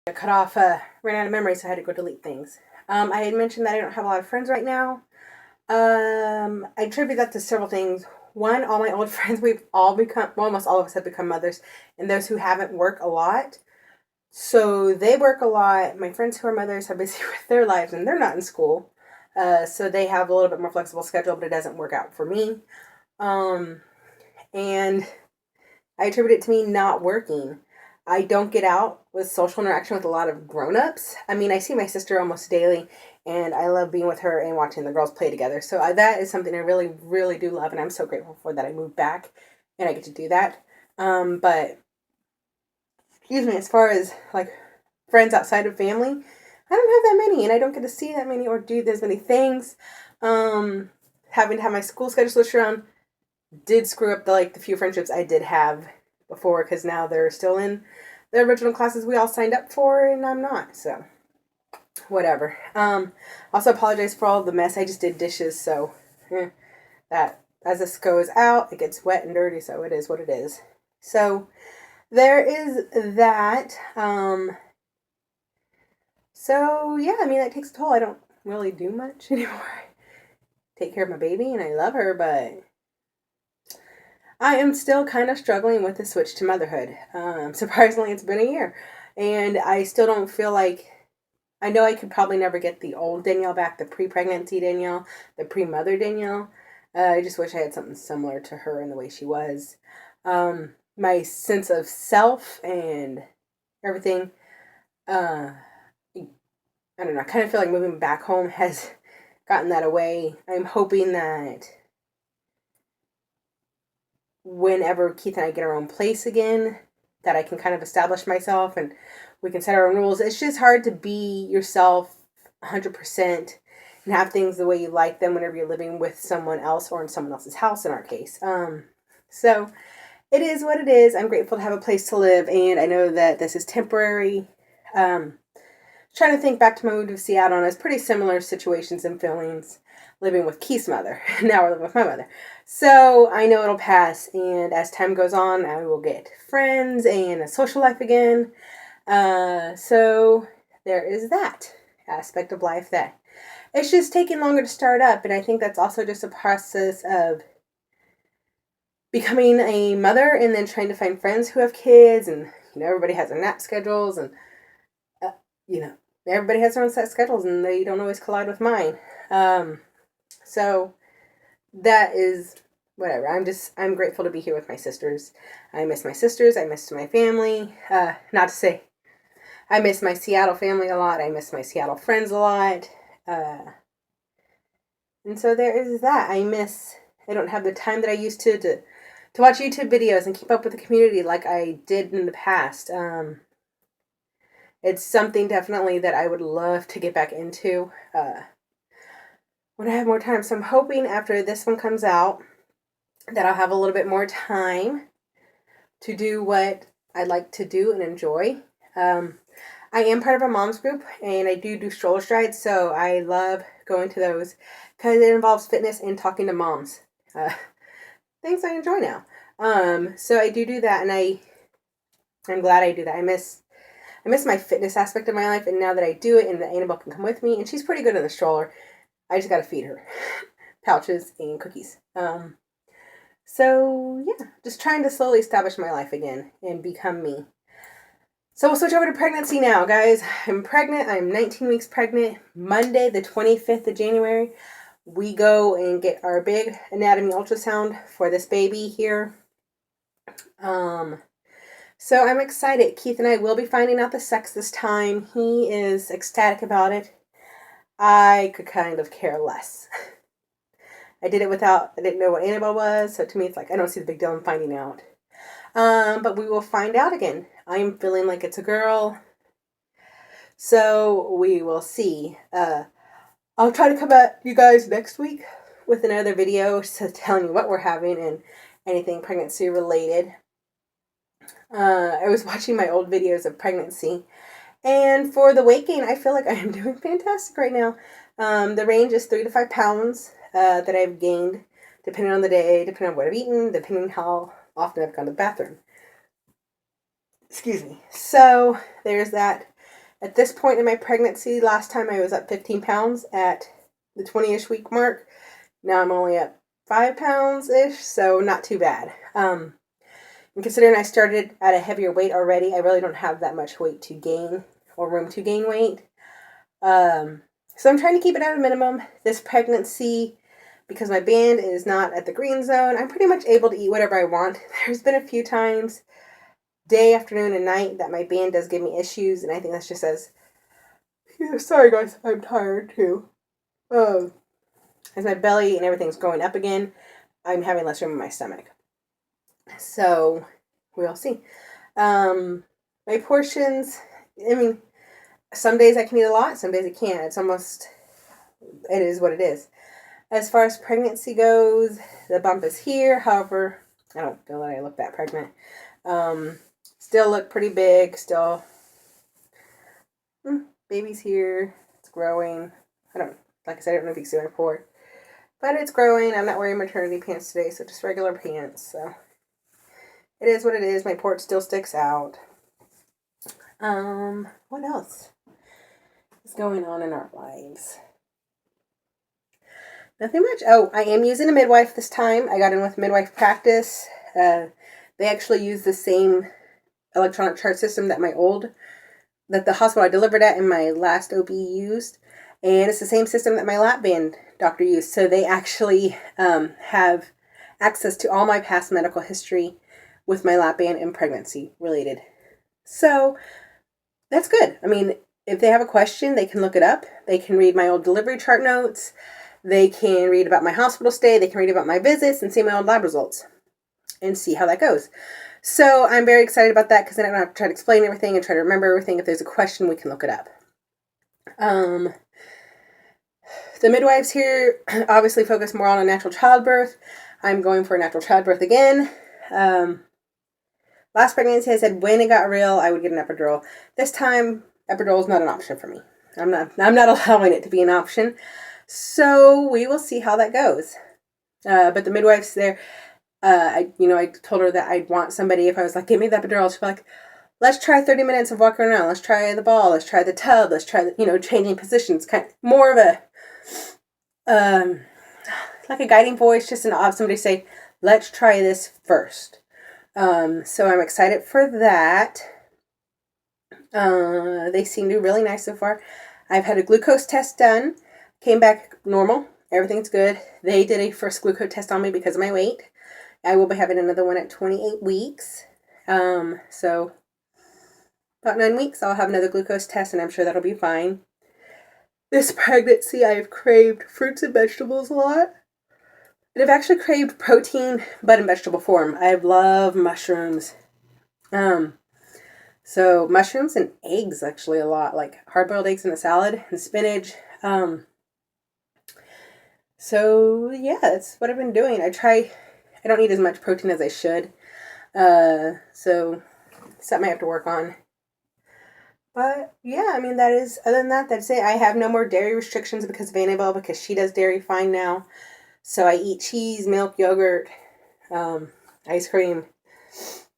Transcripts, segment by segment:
I cut off, ran out of memory, so I had to go delete things. I had mentioned that I don't have a lot of friends right now. I attribute that to several things. One, all my old friends, we've all become, well, almost all of us have become mothers, and those who haven't work a lot. So they work a lot. My friends who are mothers are busy with their lives, and they're not in school. So they have a little bit more flexible schedule, but it doesn't work out for me. Um, and I attribute it to me not working. I don't get out with social interaction with a lot of grown-ups. I mean, I see my sister almost daily, and I love being with her and watching the girls play together. So that is something I really, really do love, and I'm so grateful for that I moved back and I get to do that. But excuse me, as far as like friends outside of family, I don't have that many, and I don't get to see that many or do as many things. Having to have my school schedule switched around did screw up the few friendships I did have before, because now they're still in the original classes we all signed up for, and I'm not. So whatever. Also apologize for all the mess. I just did dishes, so that as this goes out, it gets wet and dirty. So it is what it is. So there is that. So yeah, I mean that takes a toll. I don't really do much anymore. Take care of my baby, and I love her, but I am still kind of struggling with the switch to motherhood. Surprisingly, it's been a year, and I still don't feel like, I know I could probably never get the old Danielle back, the pre-pregnancy Danielle, the pre-mother Danielle. I just wish I had something similar to her in the way she was. My sense of self and everything, I don't know, I kind of feel like moving back home has gotten that away. I'm hoping that whenever Keith and I get our own place again, that I can kind of establish myself and we can set our own rules. It's just hard to be yourself 100% and have things the way you like them whenever you're living with someone else or in someone else's house in our case. So it is what it is. I'm grateful to have a place to live, and I know that this is temporary. Trying to think back to my move to Seattle, and it's pretty similar situations and feelings living with Keith's mother. Now we're living with my mother. So I know it'll pass, and as time goes on, I will get friends and a social life again. So there is that aspect of life that it's just taking longer to start up, and I think that's also just a process of becoming a mother and then trying to find friends who have kids, and everybody has their nap schedules, and uh, you know everybody has their own set schedules, and they don't always collide with mine. So that is whatever. I'm grateful to be here with my sisters. I miss my sisters. I miss my family. Not to say I miss my Seattle family a lot. I miss my Seattle friends a lot. And so there is that. I don't have the time that I used to watch YouTube videos and keep up with the community like I did in the past. It's something definitely that I would love to get back into when I have more time. So I'm hoping after this one comes out that I'll have a little bit more time to do what I like to do and enjoy. I am part of a mom's group, and I do stroller strides, so I love going to those because it involves fitness and talking to moms. Things I enjoy now. So I do that, and I'm glad I do that. I miss my fitness aspect of my life, and now that I do it, and that Annabelle can come with me, and she's pretty good in the stroller, I just gotta feed her pouches and cookies. So yeah, just trying to slowly establish my life again and become me. So we'll switch over to pregnancy now, guys. I'm pregnant. I'm 19 weeks pregnant. Monday, the 25th of January, we go and get our big anatomy ultrasound for this baby here. So I'm excited. Keith and I will be finding out the sex this time. He is ecstatic about it. I could kind of care less. I didn't know what Annabelle was, so to me it's like, I don't see the big deal in finding out. But we will find out again. I am feeling like it's a girl. So we will see. I'll try to come at you guys next week with another video telling you what we're having and anything pregnancy related. I was watching my old videos of pregnancy, and for the weight gain, I feel like I am doing fantastic right now. The range is 3 to 5 pounds that I've gained, depending on the day, depending on what I've eaten, depending on how often I've gone to the bathroom. Excuse me. So there's that. At this point in my pregnancy, last time I was up 15 pounds at the 20-ish week mark. Now I'm only at 5 pounds-ish, so not too bad. And considering I started at a heavier weight already, I really don't have that much weight to gain or room to gain weight. So I'm trying to keep it at a minimum. This pregnancy, because my band is not at the green zone, I'm pretty much able to eat whatever I want. There's been a few times, day, afternoon, and night, that my band does give me issues, and I think that's just as, sorry guys, I'm tired too. As my belly and everything's going up again, I'm having less room in my stomach. So, we'll see. My portions, I mean, some days I can eat a lot, some days I can't. It is what it is. As far as pregnancy goes, the bump is here. However, I don't feel that I look that pregnant. Still look pretty big. Still, baby's here. It's growing. Like I said, I don't know if you can see my port. But it's growing. I'm not wearing maternity pants today, so just regular pants. So, it is what it is. My port still sticks out. What else is going on in our lives? Nothing much. Oh, I am using a midwife this time. I got in with midwife practice. They actually use the same electronic chart system that the hospital I delivered at and my last OB used. And it's the same system that my lap band doctor used. So they actually have access to all my past medical history with my lap band and pregnancy related. So that's good. I mean, if they have a question, they can look it up. They can read my old delivery chart notes. They can read about my hospital stay. They can read about my visits and see my old lab results and see how that goes. So I'm very excited about that because then I don't have to try to explain everything and try to remember everything. If there's a question, we can look it up. The midwives here obviously focus more on a natural childbirth. I'm going for a natural childbirth again. Last pregnancy I said when it got real, I would get an epidural. This time, epidural is not an option for me. I'm not allowing it to be an option. So we will see how that goes. But the midwife's there. I told her that I'd want somebody, if I was like, give me the epidural, she'd be like, let's try 30 minutes of walking around. Let's try the ball. Let's try the tub. Let's try changing positions. Kind of more of a, like a guiding voice, just somebody say, let's try this first. So I'm excited for that. They seem to be really nice so far. I've had a glucose test done. Came back normal. Everything's good. They did a first glucose test on me because of my weight. I will be having another one at 28 weeks. So about 9 weeks, I'll have another glucose test, and I'm sure that'll be fine. This pregnancy, I have craved fruits and vegetables a lot. And I've actually craved protein, but in vegetable form. I love mushrooms. So mushrooms and eggs actually a lot, like hard-boiled eggs in a salad and spinach. So yeah, that's what I've been doing. I don't eat as much protein as I should. So something I have to work on. But yeah, I mean, other than that, that's it. I have no more dairy restrictions because of Annabelle, because she does dairy fine now. So I eat cheese, milk, yogurt, ice cream,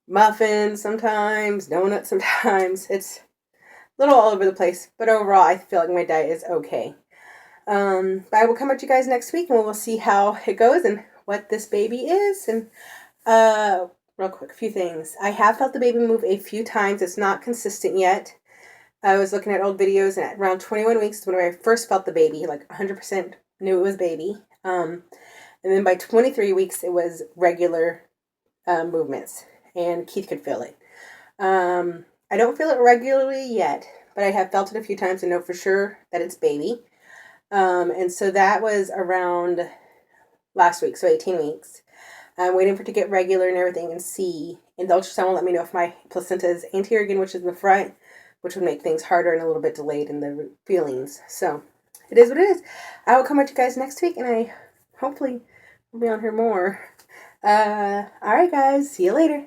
muffins sometimes, donuts sometimes. It's a little all over the place, but overall I feel like my diet is okay. But I will come at you guys next week and we'll see how it goes and what this baby is. And real quick, a few things. I have felt the baby move a few times. It's not consistent yet. I was looking at old videos, and at around 21 weeks is when I first felt the baby, like 100% knew it was baby. And then by 23 weeks, it was regular movements, and Keith could feel it. I don't feel it regularly yet, but I have felt it a few times and know for sure that it's baby. And so that was around last week, so 18 weeks. I'm waiting for it to get regular and everything and see. And the ultrasound will let me know if my placenta is anterior again, which is in the front, which would make things harder and a little bit delayed in the feelings. So it is what it is. I will come at you guys next week, and I hopefully will be on here more. All right, guys. See you later.